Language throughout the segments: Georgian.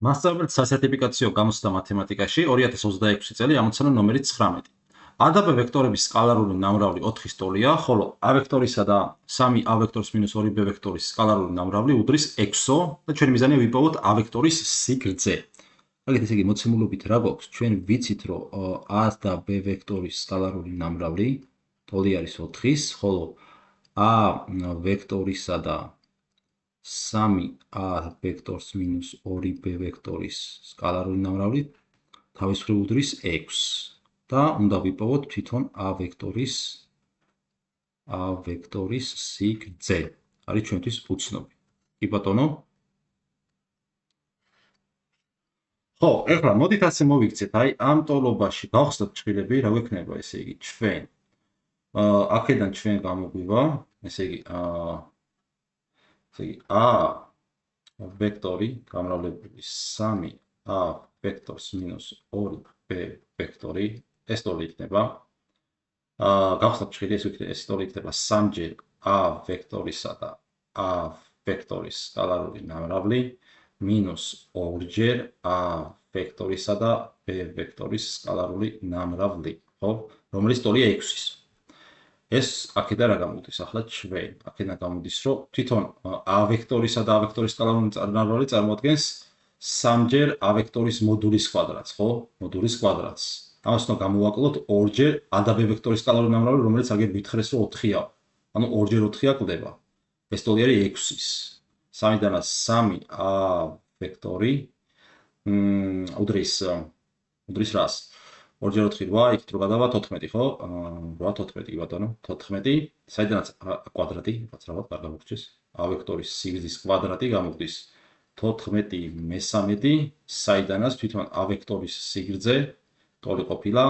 მასწავლებლად სასერტიფიკაციო გამოცდა მათემატიკაში 2026 წელი ამოცანა ნომერი 19. A და B ვექტორების სკალარული ნამრავლი 4-ის ტოლია, ხოლო A ვექტორისა და 3A ვექტორის მინუს 2B ვექტორის სკალარული ნამრავლი უდრის 6-ო და ჩვენი მიზანია ვიპოვოთ A ვექტორის სიგრძე. აგეთ ესე იგი მოცემულობით რა გვაქვს? ჩვენ ვიცით რომ A და B ვექტორის სკალარული ნამრავლი ტოლი არის 4-ის, ხოლო A ვექტორისა და 3A ვექტორს მინუს 2B ვექტორის სკალარული ნამრავლი თავის მხრივ უდრის 6 და უნდა ვიპოვოთ თვითონ A ვექტორის სიგრძე. არის ჩვენთვის უცნობი. კი ბატონო? ხო, ეხლა მოდით ასე მოვიქცეთ, აი ამ ტოლობაში გავხსნათ ჭრილები, რა გვექნება, ესე იგი, ჩვენ აქედან ჩვენ გამოგვივა, ესე იგი, A ვექტორი გამრავლებული 3A ვექტორს მინუს 2B ვექტორი, ეს ტოლი იქნება. გავხსნათ ჭრილი, ეს ტოლი იქნება 3-ჯერ A ვექტორისა და A ვექტორის სკალარული ნამრავლი მინუს 2-ჯერ A ვექტორისა და B ვექტორის სკალარული ნამრავლი, ხო? რომელიც ტოლია 6-ის. ეს აქედან რა გამოდის? ახლა ჩვენ აქედან გამოდის, რომ თვითონ A ვექტორისა და A ვექტორის სკალარული ნამრავლი წარმოადგენს 3-ჯერ A ვექტორის მოდულის კვადრატს, ხო? მოდულის კვადრატს. ამას უნდა გამოვაკლოთ 2-ჯერ A და B ვექტორის სკალარული ნამრავლი, რომელიც აგერ გითხრეს, რომ 4-ია. ანუ 2-ჯერ 4-ია კლდება. ეს ტოლი არის 6-ის. 3-დანაც 3A ვექტორი უდრის რას? 2-ჯერ 4 8, იქით რო გადავა 14, ხო? 8 14 კი ბატონო, 14, საიდანაც კვადრატი, რაც რაღაც კარგად მოგჩეს. A ვექტორის სიგრძის კვადრატი გამოდის 14 მე-13, საიდანაც თვითონ A ვექტორის სიგრძე ტოლი ყოფილა.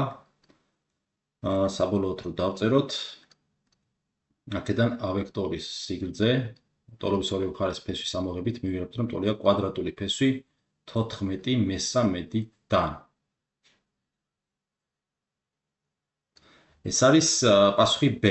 საბოლოოდ რო დავწეროთ, აქედან A ვექტორის სიგრძე ტოლობის ორივე მხარეს ფესვის ამოღებით მივიღებთ, რომ ტოლია კვადრატული ფესვი 14 მე-13-დან. ეს არის პასუხი B.